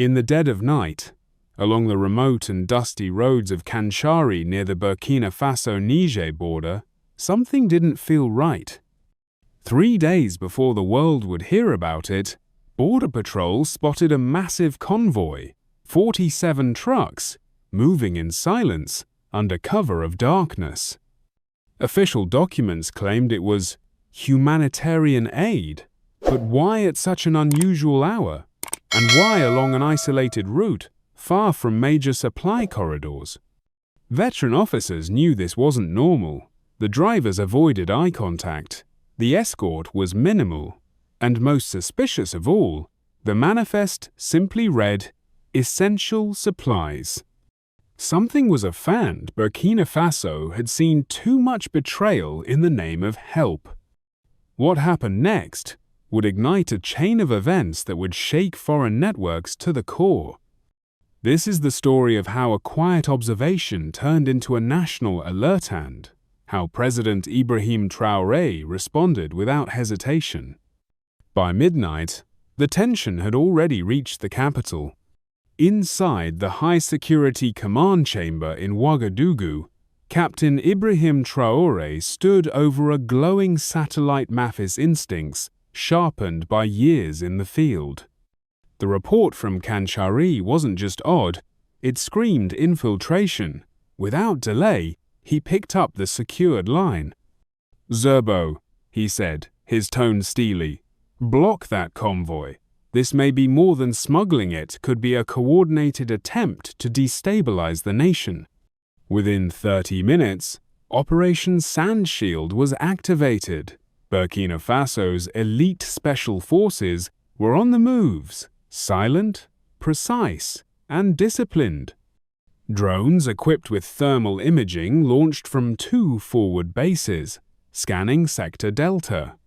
In the dead of night, along the remote and dusty roads of Kanchari near the Burkina Faso-Niger border, something didn't feel right. 3 days before the world would hear about it, Border Patrol spotted a massive convoy, 47 trucks, moving in silence under cover of darkness. Official documents claimed it was humanitarian aid, but why at such an unusual hour? And why along an isolated route, far from major supply corridors? Veteran officers knew this wasn't normal. The drivers avoided eye contact. The escort was minimal. And most suspicious of all, the manifest simply read, "Essential supplies." Something was afoul. Burkina Faso had seen too much betrayal in the name of help. What happened next would ignite a chain of events that would shake foreign networks to the core. This is the story of how a quiet observation turned into a national alert and how President Ibrahim Traoré responded without hesitation. By midnight, the tension had already reached the capital. Inside the high-security command chamber in Ouagadougou, Captain Ibrahim Traoré stood over a glowing satellite map, his instincts sharpened by years in the field. The report from Kanchari wasn't just odd, it screamed infiltration. Without delay, he picked up the secured line. "Zerbo," he said, his tone steely, "block that convoy. This may be more than smuggling, it could be a coordinated attempt to destabilize the nation." Within 30 minutes, Operation Sandshield was activated. Burkina Faso's elite special forces were on the moves, silent, precise, and disciplined. Drones equipped with thermal imaging launched from 2 forward bases, scanning Sector Delta.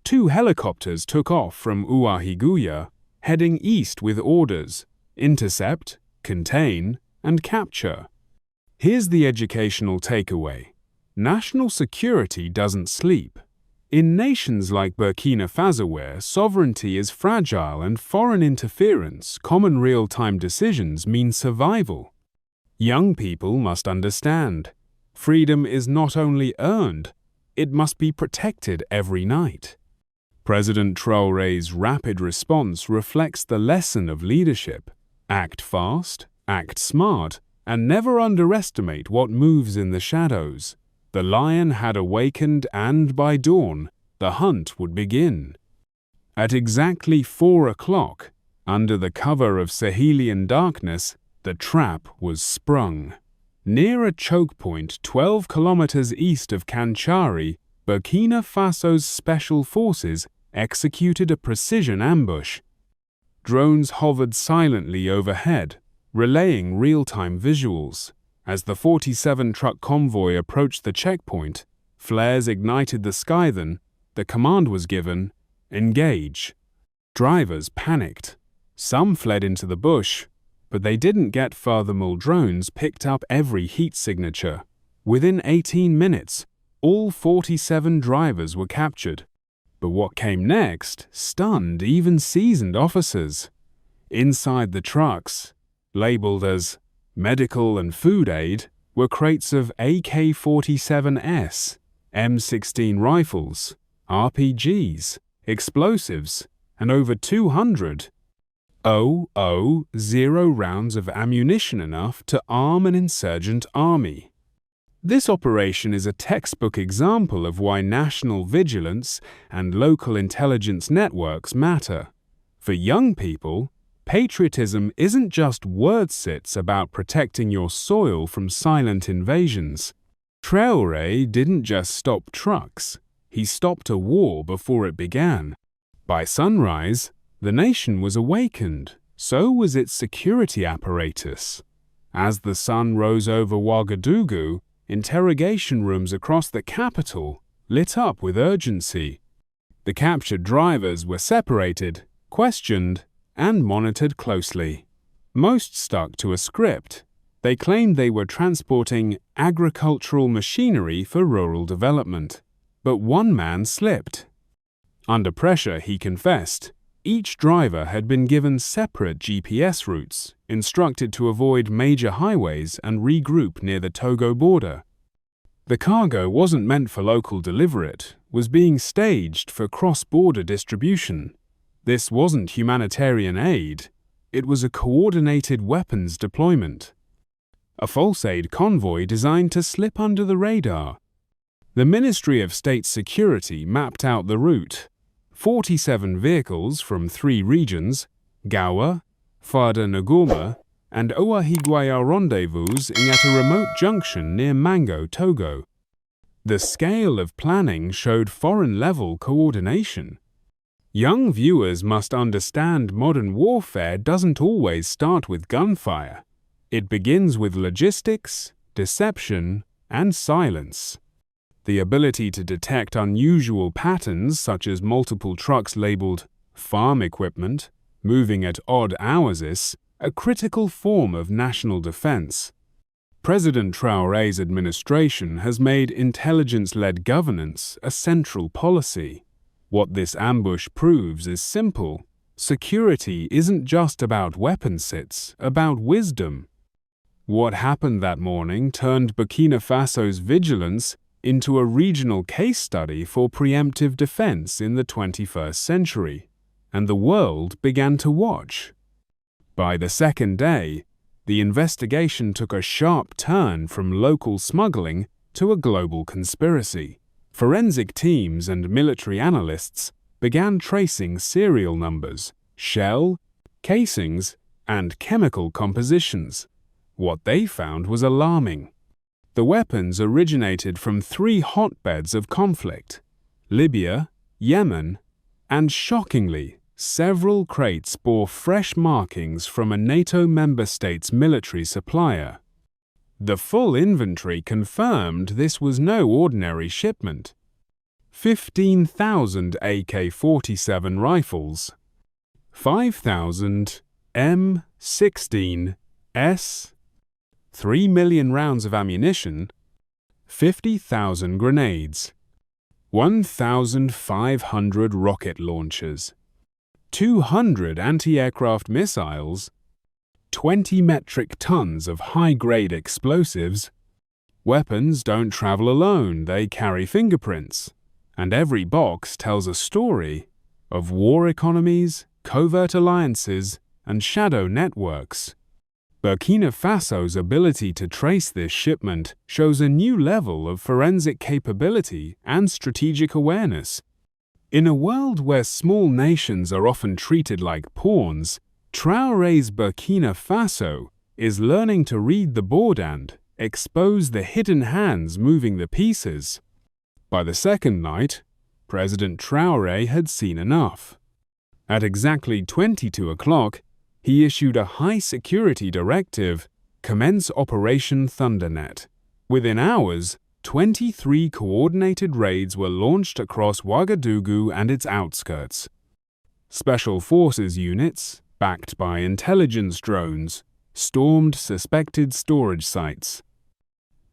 2 helicopters took off from Ouahigouya, heading east with orders: intercept, contain, and capture. Here's the educational takeaway. National security doesn't sleep. In nations like Burkina Faso, where sovereignty is fragile and foreign interference, common real-time decisions mean survival. Young people must understand. Freedom is not only earned, it must be protected every night. President Traoré's rapid response reflects the lesson of leadership. Act fast, act smart, and never underestimate what moves in the shadows. The lion had awakened, and by dawn, the hunt would begin. At exactly 4 o'clock, under the cover of Sahelian darkness, the trap was sprung. Near a choke point 12 kilometers east of Kanchari, Burkina Faso's special forces executed a precision ambush. Drones hovered silently overhead, relaying real-time visuals. As the 47-truck convoy approached the checkpoint, flares ignited the sky. Then, the command was given, "Engage." Drivers panicked. Some fled into the bush, but they didn't get further. Drones picked up every heat signature. Within 18 minutes, all 47 drivers were captured. But what came next stunned even seasoned officers. Inside the trucks, labeled as medical and food aid, were crates of AK-47s, M16 rifles, RPGs, explosives, and over 200 rounds of ammunition, enough to arm an insurgent army. This operation is a textbook example of why national vigilance and local intelligence networks matter. For young people, patriotism isn't just words, it's about protecting your soil from silent invasions. Traoré didn't just stop trucks, he stopped a war before it began. By sunrise, the nation was awakened, so was its security apparatus. As the sun rose over Ouagadougou, interrogation rooms across the capital lit up with urgency. The captured drivers were separated, questioned, and monitored closely. Most stuck to a script. They claimed they were transporting agricultural machinery for rural development. But one man slipped. Under pressure, he confessed, Each driver had been given separate GPS routes, instructed to avoid major highways and regroup near the Togo border. The cargo wasn't meant for local delivery, it was being staged for cross-border distribution. This wasn't humanitarian aid, it was a coordinated weapons deployment. A false aid convoy designed to slip under the radar. The Ministry of State Security mapped out the route. 47 vehicles from 3 regions, Gawa, Fada Ngoma, and Ouahigwaya rendezvous at a remote junction near Mango, Togo. The scale of planning showed foreign-level coordination. Young viewers must understand modern warfare doesn't always start with gunfire. It begins with logistics, deception, and silence. The ability to detect unusual patterns such as multiple trucks labeled farm equipment moving at odd hours is a critical form of national defense. President Traoré's administration has made intelligence-led governance a central policy. What this ambush proves is simple. Security isn't just about weapons, it's about wisdom. What happened that morning turned Burkina Faso's vigilance into a regional case study for preemptive defense in the 21st century, and the world began to watch. By the second day, the investigation took a sharp turn from local smuggling to a global conspiracy. Forensic teams and military analysts began tracing serial numbers, shell, casings, and chemical compositions. What they found was alarming. The weapons originated from 3 hotbeds of conflict: Libya, Yemen, and shockingly, several crates bore fresh markings from a NATO member state's military supplier. The full inventory confirmed this was no ordinary shipment. 15,000 AK-47 rifles, 5,000 M16s, 3 million rounds of ammunition, 50,000 grenades, 1,500 rocket launchers, 200 anti-aircraft missiles, 20 metric tons of high-grade explosives. Weapons don't travel alone, they carry fingerprints, and every box tells a story of war economies, covert alliances, and shadow networks. Burkina Faso's ability to trace this shipment shows a new level of forensic capability and strategic awareness. In a world where small nations are often treated like pawns, Traoré's Burkina Faso is learning to read the board and expose the hidden hands moving the pieces. By the second night, President Traoré had seen enough. At exactly 22 o'clock, he issued a high-security directive, commence Operation Thundernet. Within hours, 23 coordinated raids were launched across Ouagadougou and its outskirts. Special forces units, backed by intelligence drones, stormed suspected storage sites.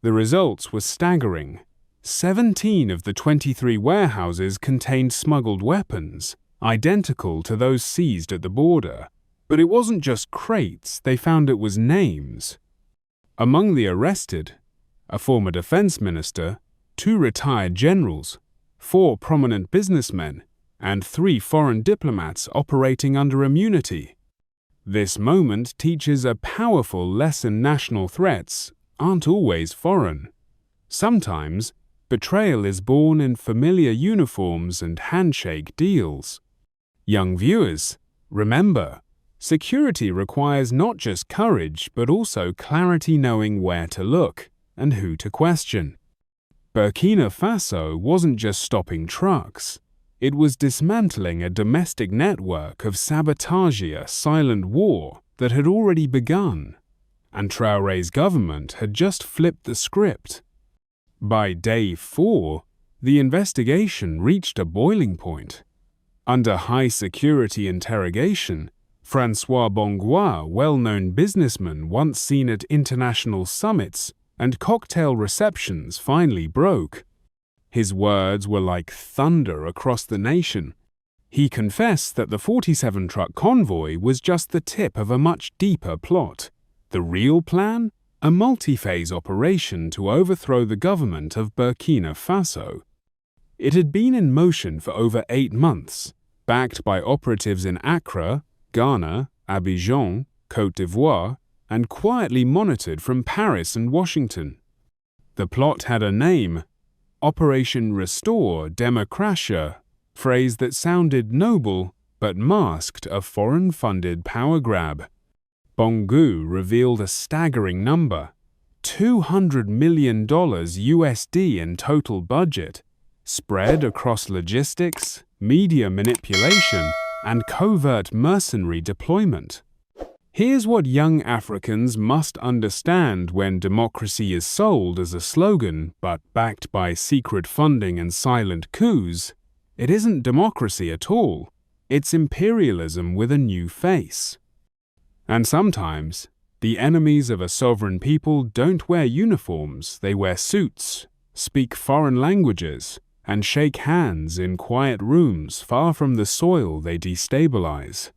The results were staggering. 17 of the 23 warehouses contained smuggled weapons, identical to those seized at the border. But it wasn't just crates, they found it was names. Among the arrested, a former defense minister, 2 retired generals, 4 prominent businessmen, and 3 foreign diplomats operating under immunity. This moment teaches a powerful lesson: national threats aren't always foreign. Sometimes, betrayal is born in familiar uniforms and handshake deals. Young viewers, remember, security requires not just courage but also clarity, knowing where to look and who to question. Burkina Faso wasn't just stopping trucks. It was dismantling a domestic network of sabotage, a silent war that had already begun. And Traoré's government had just flipped the script. By day 4, the investigation reached a boiling point. Under high-security interrogation, François Bongois, well-known businessman once seen at international summits and cocktail receptions, finally broke. His words were like thunder across the nation. He confessed that the 47-truck convoy was just the tip of a much deeper plot. The real plan? A multi-phase operation to overthrow the government of Burkina Faso. It had been in motion for over 8 months, backed by operatives in Accra, Ghana, Abidjan, Côte d'Ivoire, and quietly monitored from Paris and Washington. The plot had a name, Operation Restore Democratia, phrase that sounded noble but masked a foreign-funded power grab. Bongo revealed a staggering number, $200 million USD in total budget, spread across logistics, media manipulation, and covert mercenary deployment. Here's what young Africans must understand when democracy is sold as a slogan but backed by secret funding and silent coups. It isn't democracy at all. It's imperialism with a new face. And sometimes, the enemies of a sovereign people don't wear uniforms, they wear suits, speak foreign languages, and shake hands in quiet rooms far from the soil they destabilize.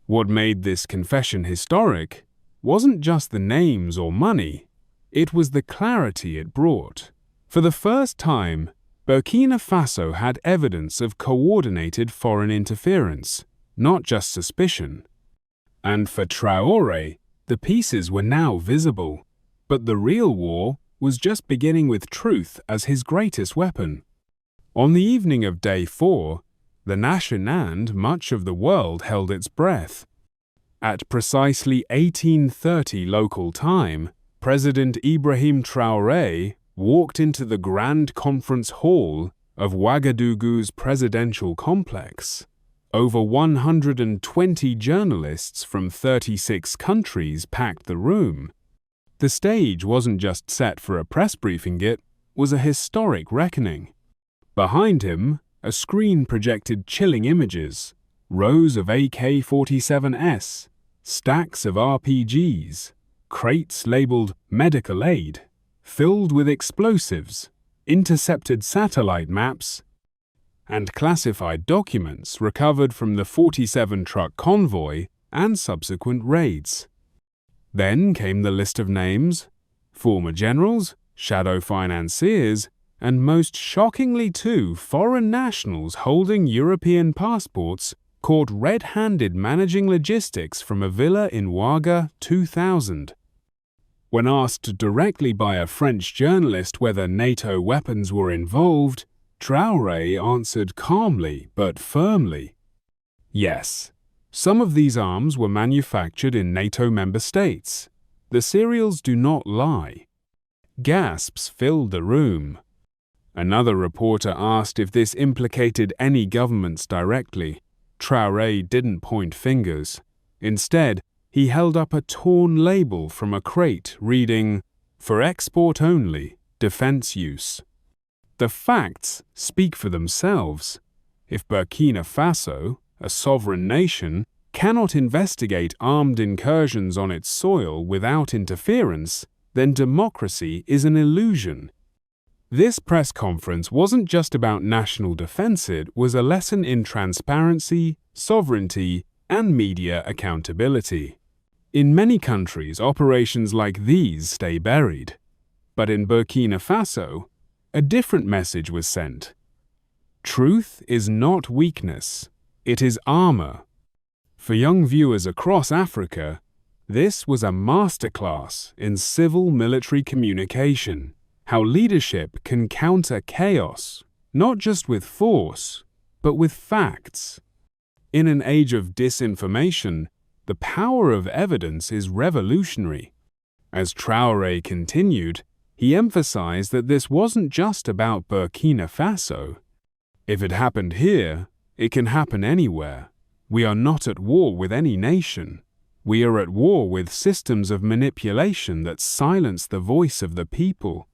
What made this confession historic wasn't just the names or money, it was the clarity it brought. For the first time, Burkina Faso had evidence of coordinated foreign interference, not just suspicion. And for Traoré, the pieces were now visible. But the real war was just beginning with truth as his greatest weapon. On the evening of day 4, the nation and much of the world held its breath. At precisely 1830 local time, President Ibrahim Traoré walked into the Grand Conference Hall of Ouagadougou's presidential complex. Over 120 journalists from 36 countries packed the room. The stage wasn't just set for a press briefing, it was a historic reckoning. Behind him, a screen projected chilling images, rows of AK-47s, stacks of RPGs, crates labeled medical aid, filled with explosives, intercepted satellite maps, and classified documents recovered from the 47-truck convoy and subsequent raids. Then came the list of names, former generals, shadow financiers, and most shockingly too, foreign nationals holding European passports caught red-handed managing logistics from a villa in Ouaga 2000. When asked directly by a French journalist whether NATO weapons were involved, Traoré answered calmly but firmly, yes, some of these arms were manufactured in NATO member states. The serials do not lie. Gasps filled the room. Another reporter asked if this implicated any governments directly. Traoré didn't point fingers. Instead, he held up a torn label from a crate reading, "For export only, defense use." The facts speak for themselves. If Burkina Faso, a sovereign nation, cannot investigate armed incursions on its soil without interference, then democracy is an illusion. This press conference wasn't just about national defense, it was a lesson in transparency, sovereignty, and media accountability. In many countries, operations like these stay buried. But in Burkina Faso, a different message was sent. Truth is not weakness, it is armor. For young viewers across Africa, this was a masterclass in civil-military communication, how leadership can counter chaos, not just with force, but with facts. In an age of disinformation, the power of evidence is revolutionary. As Traoré continued, he emphasized that this wasn't just about Burkina Faso. If it happened here, it can happen anywhere. We are not at war with any nation. We are at war with systems of manipulation that silence the voice of the people.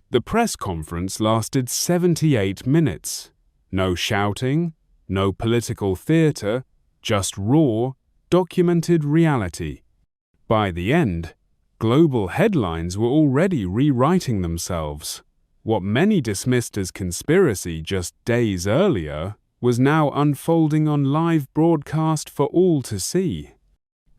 The press conference lasted 78 minutes. No shouting, no political theater, just raw, documented reality. By the end, global headlines were already rewriting themselves. What many dismissed as conspiracy just days earlier was now unfolding on live broadcast for all to see.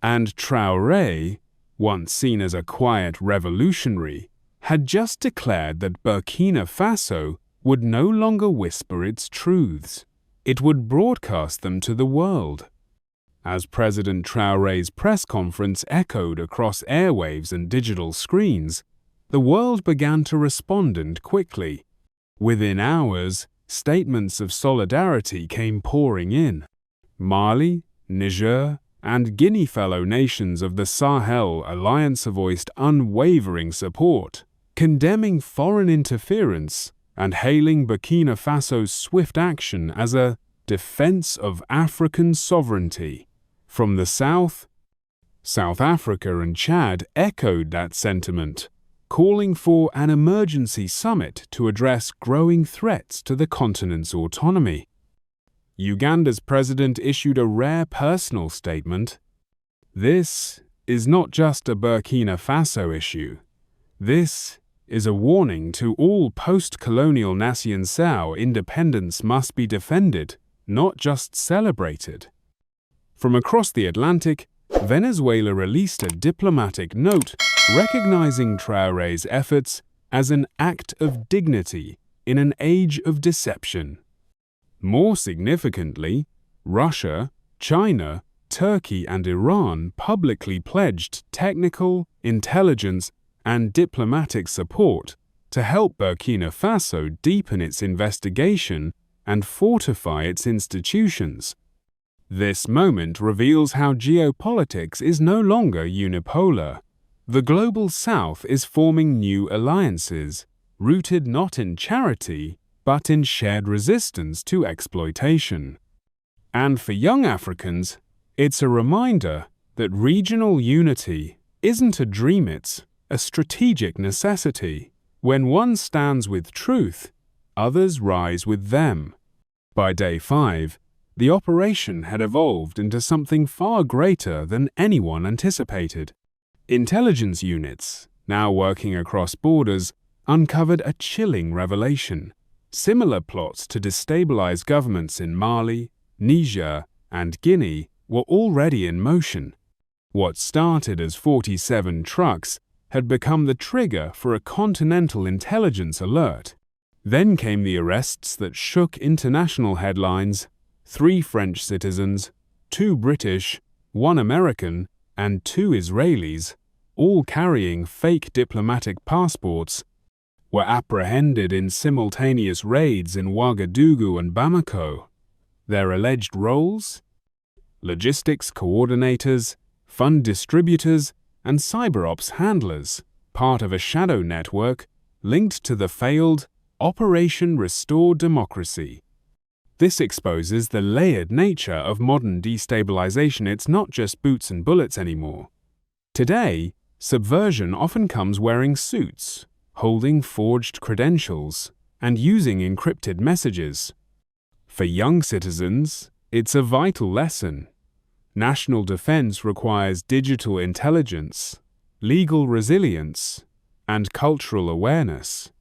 And Traoré, once seen as a quiet revolutionary, had just declared that Burkina Faso would no longer whisper its truths. It would broadcast them to the world. As President Traoré's press conference echoed across airwaves and digital screens, the world began to respond, and quickly. Within hours, statements of solidarity came pouring in. Mali, Niger, and Guinea, fellow nations of the Sahel Alliance, voiced unwavering support, condemning foreign interference and hailing Burkina Faso's swift action as a defense of African sovereignty. From the south, South Africa and Chad echoed that sentiment, calling for an emergency summit to address growing threats to the continent's autonomy. Uganda's president issued a rare personal statement. "This is not just a Burkina Faso issue. This is a warning to all post-colonial nations. Our independence must be defended, not just celebrated." From across the Atlantic, Venezuela released a diplomatic note recognizing Traoré's efforts as an act of dignity in an age of deception. More significantly, Russia, China, Turkey, and Iran publicly pledged technical, intelligence, and diplomatic support to help Burkina Faso deepen its investigation and fortify its institutions. This moment reveals how geopolitics is no longer unipolar. The global South is forming new alliances, rooted not in charity, but in shared resistance to exploitation. And for young Africans, it's a reminder that regional unity isn't a dream, it's a strategic necessity. When one stands with truth, others rise with them. By day 5, the operation had evolved into something far greater than anyone anticipated. Intelligence units, now working across borders, uncovered a chilling revelation. Similar plots to destabilize governments in Mali, Niger, and Guinea were already in motion. What started as 47 trucks had become the trigger for a continental intelligence alert. Then came the arrests that shook international headlines: 3 French citizens, 2 British, 1 American, and 2 Israelis, all carrying fake diplomatic passports, were apprehended in simultaneous raids in Ouagadougou and Bamako. Their alleged roles? Logistics coordinators, fund distributors, and cyberops handlers, part of a shadow network linked to the failed Operation Restore Democracy. This exposes the layered nature of modern destabilization. It's not just boots and bullets anymore. Today, subversion often comes wearing suits, holding forged credentials, and using encrypted messages. For young citizens, it's a vital lesson. National defense requires digital intelligence, legal resilience, and cultural awareness.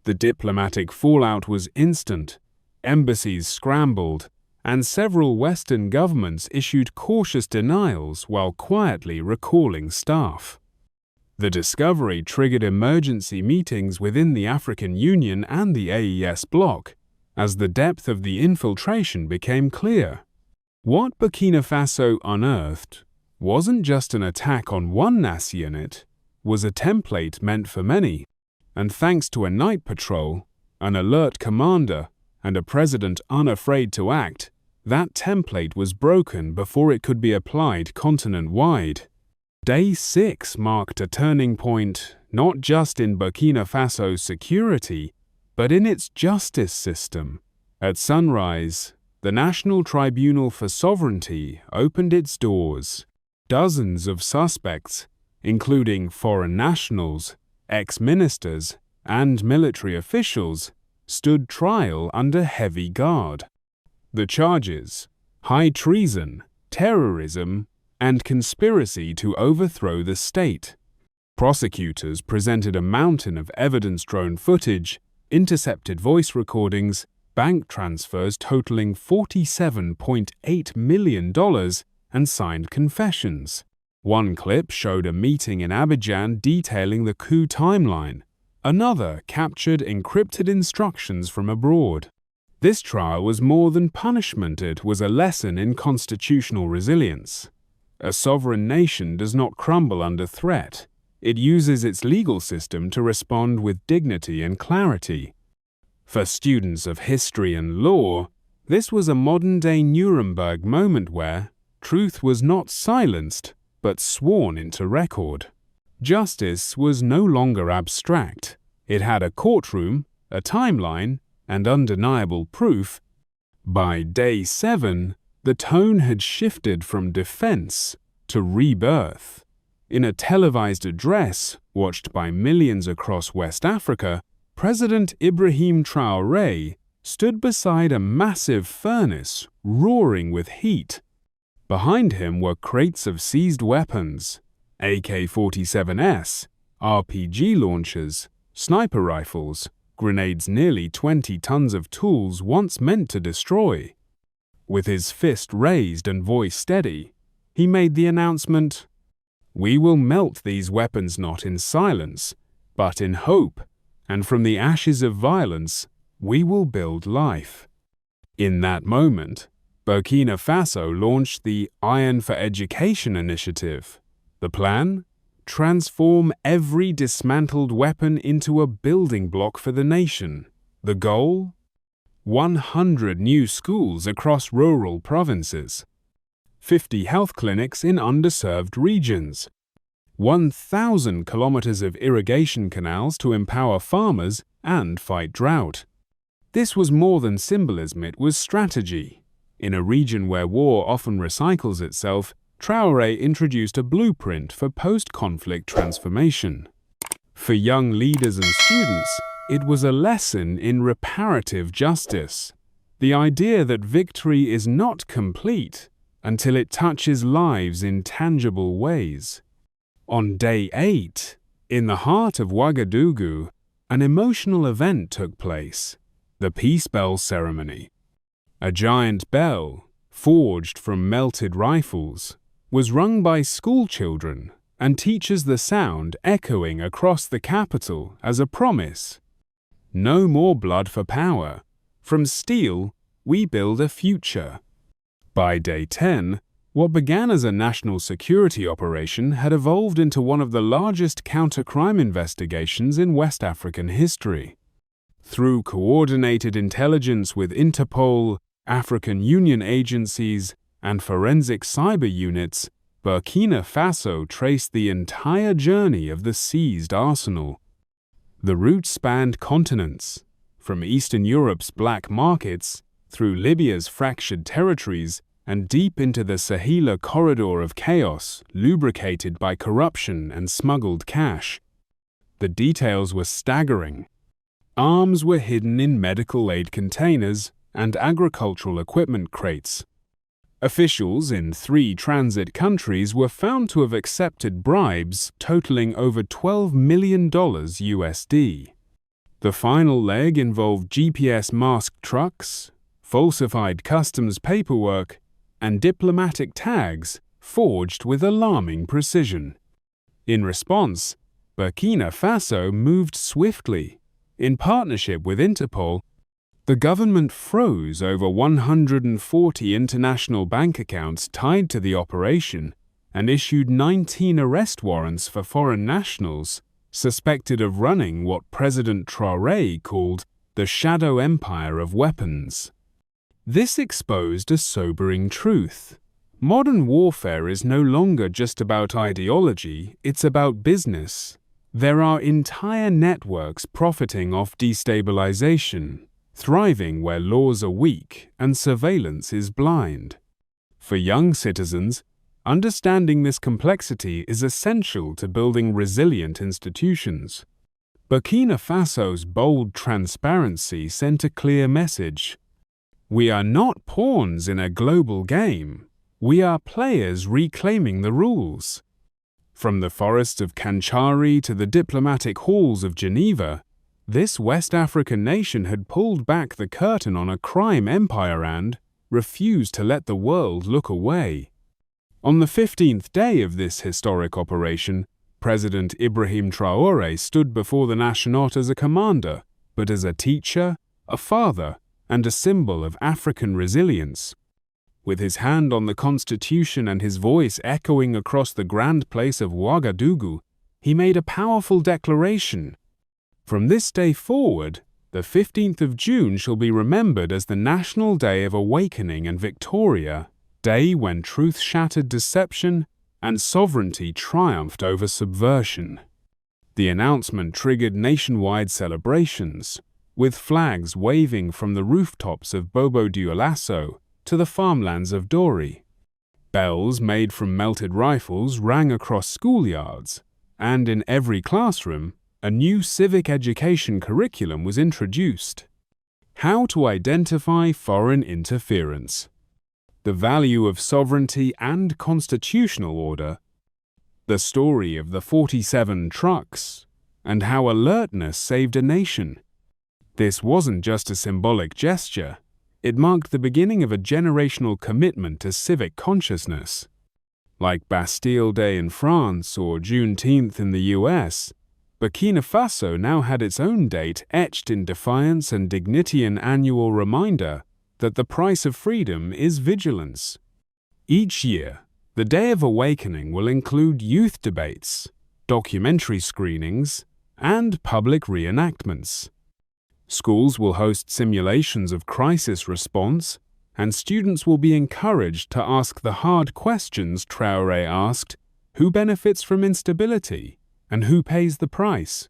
The diplomatic fallout was instant. Embassies scrambled, and several Western governments issued cautious denials while quietly recalling staff. The discovery triggered emergency meetings within the African Union and the AES bloc, as the depth of the infiltration became clear. What Burkina Faso unearthed wasn't just an attack on one nation, it was a template meant for many. And thanks to a night patrol, an alert commander, and a president unafraid to act, that template was broken before it could be applied continent-wide. Day 6 marked a turning point not just in Burkina Faso's security, but in its justice system. At sunrise, the National Tribunal for Sovereignty opened its doors. Dozens of suspects, including foreign nationals, ex-ministers, and military officials, stood trial under heavy guard. The charges: high treason, terrorism, and conspiracy to overthrow the state. Prosecutors presented a mountain of evidence: drone footage, intercepted voice recordings, bank transfers totaling $47.8 million, and signed confessions. One clip showed a meeting in Abidjan detailing the coup timeline. Another captured encrypted instructions from abroad. This trial was more than punishment, it was a lesson in constitutional resilience. A sovereign nation does not crumble under threat. It uses its legal system to respond with dignity and clarity. For students of history and law, this was a modern-day Nuremberg moment where truth was not silenced, but sworn into record. Justice was no longer abstract. It had a courtroom, a timeline, and undeniable proof. By day 7, the tone had shifted from defense to rebirth. In a televised address, watched by millions across West Africa, President Ibrahim Traoré stood beside a massive furnace roaring with heat. Behind him were crates of seized weapons, AK-47s, RPG launchers, sniper rifles, grenades, nearly 20 tons of tools once meant to destroy. With his fist raised and voice steady, he made the announcement, "We will melt these weapons not in silence, but in hope, and from the ashes of violence, we will build life." In that moment, Burkina Faso launched the Iron for Education initiative. The plan? Transform every dismantled weapon into a building block for the nation. The goal? 100 new schools across rural provinces, 50 health clinics in underserved regions, 1,000 kilometers of irrigation canals to empower farmers and fight drought. This was more than symbolism, it was strategy. In a region where war often recycles itself, Traoré introduced a blueprint for post-conflict transformation. For young leaders and students, it was a lesson in reparative justice. The idea that victory is not complete until it touches lives in tangible ways. On day 8, in the heart of Ouagadougou, an emotional event took place, the Peace Bell ceremony. A giant bell, forged from melted rifles, was rung by schoolchildren and teaches the sound echoing across the capital as a promise. No more blood for power. From steel, we build a future. By day 10, what began as a national security operation had evolved into one of the largest counter-crime investigations in West African history. Through coordinated intelligence with Interpol, African Union agencies, and forensic cyber units, Burkina Faso traced the entire journey of the seized arsenal. The route spanned continents, from Eastern Europe's black markets, through Libya's fractured territories, and deep into the Sahel corridor of chaos, lubricated by corruption and smuggled cash. The details were staggering. Arms were hidden in medical aid containers and agricultural equipment crates. Officials in 3 transit countries were found to have accepted bribes totaling over $12 million USD. The final leg involved GPS-masked trucks, falsified customs paperwork, and diplomatic tags forged with alarming precision. In response, Burkina Faso moved swiftly. In partnership with Interpol, the government froze over 140 international bank accounts tied to the operation and issued 19 arrest warrants for foreign nationals suspected of running what President Traoré called the shadow empire of weapons. This exposed a sobering truth. Modern warfare is no longer just about ideology, it's about business. There are entire networks profiting off destabilization, thriving where laws are weak and surveillance is blind. For young citizens, understanding this complexity is essential to building resilient institutions. Burkina Faso's bold transparency sent a clear message. We are not pawns in a global game. We are players reclaiming the rules. From the forests of Kanchari to the diplomatic halls of Geneva, This West African nation had pulled back the curtain on a crime empire and refused to let the world look away. On the 15th day of this historic operation, President Ibrahim Traoré stood before the nation as a commander, but as a teacher, a father, and a symbol of African resilience. With his hand on the constitution and his voice echoing across the grand place of Ouagadougou, he made a powerful declaration. From this day forward, the 15th of June shall be remembered as the National Day of Awakening and Victoria, day when truth shattered deception and sovereignty triumphed over subversion. The announcement triggered nationwide celebrations, with flags waving from the rooftops of Bobo Dioulasso to the farmlands of Dori. Bells made from melted rifles rang across schoolyards, and in every classroom, a new civic education curriculum was introduced. How to identify foreign interference. The value of sovereignty and constitutional order. The story of the 47 trucks, and how alertness saved a nation. This wasn't just a symbolic gesture. It marked the beginning of a generational commitment to civic consciousness. Like Bastille Day in France or Juneteenth in the US, Burkina Faso now had its own date etched in defiance and dignity, an annual reminder that the price of freedom is vigilance. Each year, the Day of Awakening will include youth debates, documentary screenings, and public reenactments. Schools will host simulations of crisis response, and students will be encouraged to ask the hard questions Traoré asked: who benefits from instability, and who pays the price?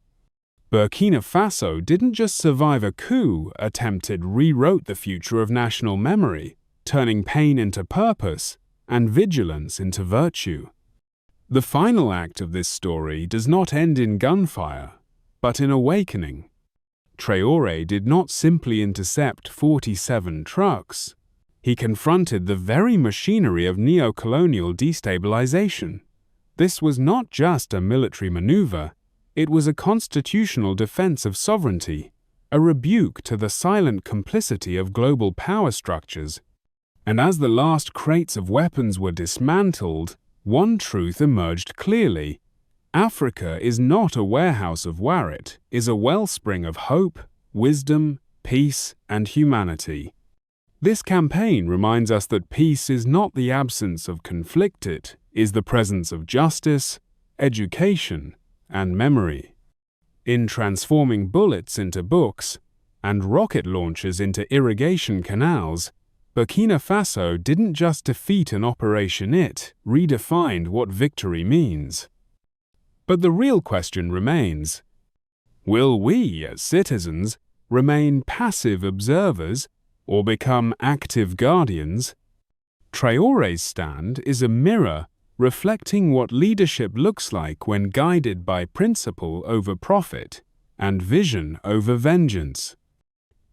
Burkina Faso didn't just survive a coup attempted, rewrote the future of national memory, turning pain into purpose and vigilance into virtue. The final act of this story does not end in gunfire, but in awakening. Traoré did not simply intercept 47 trucks. He confronted the very machinery of neo-colonial destabilization. This was not just a military maneuver, it was a constitutional defense of sovereignty, a rebuke to the silent complicity of global power structures. And as the last crates of weapons were dismantled, one truth emerged clearly. Africa is not a warehouse of Warit, it is a wellspring of hope, wisdom, peace, and humanity. This campaign reminds us that peace is not the absence of conflict, it is the presence of justice, education, and memory. In transforming bullets into books and rocket launchers into irrigation canals, Burkina Faso didn't just defeat an operation, it redefined what victory means. But the real question remains: will we, as citizens, remain passive observers or become active guardians? Traoré's stand is a mirror reflecting what leadership looks like when guided by principle over profit and vision over vengeance.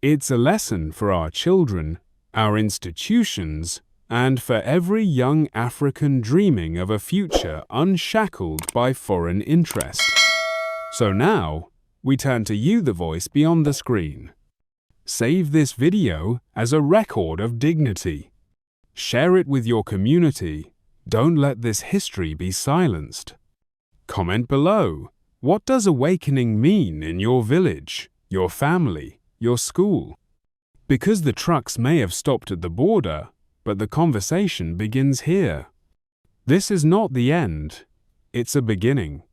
It's a lesson for our children, our institutions, and for every young African dreaming of a future unshackled by foreign interest. So now, we turn to you, the voice beyond the screen. Save this video as a record of dignity. Share it with your community. Don't let this history be silenced. Comment below. What does awakening mean in your village, your family, your school? Because the trucks may have stopped at the border, but the conversation begins here. This is not the end. It's a beginning.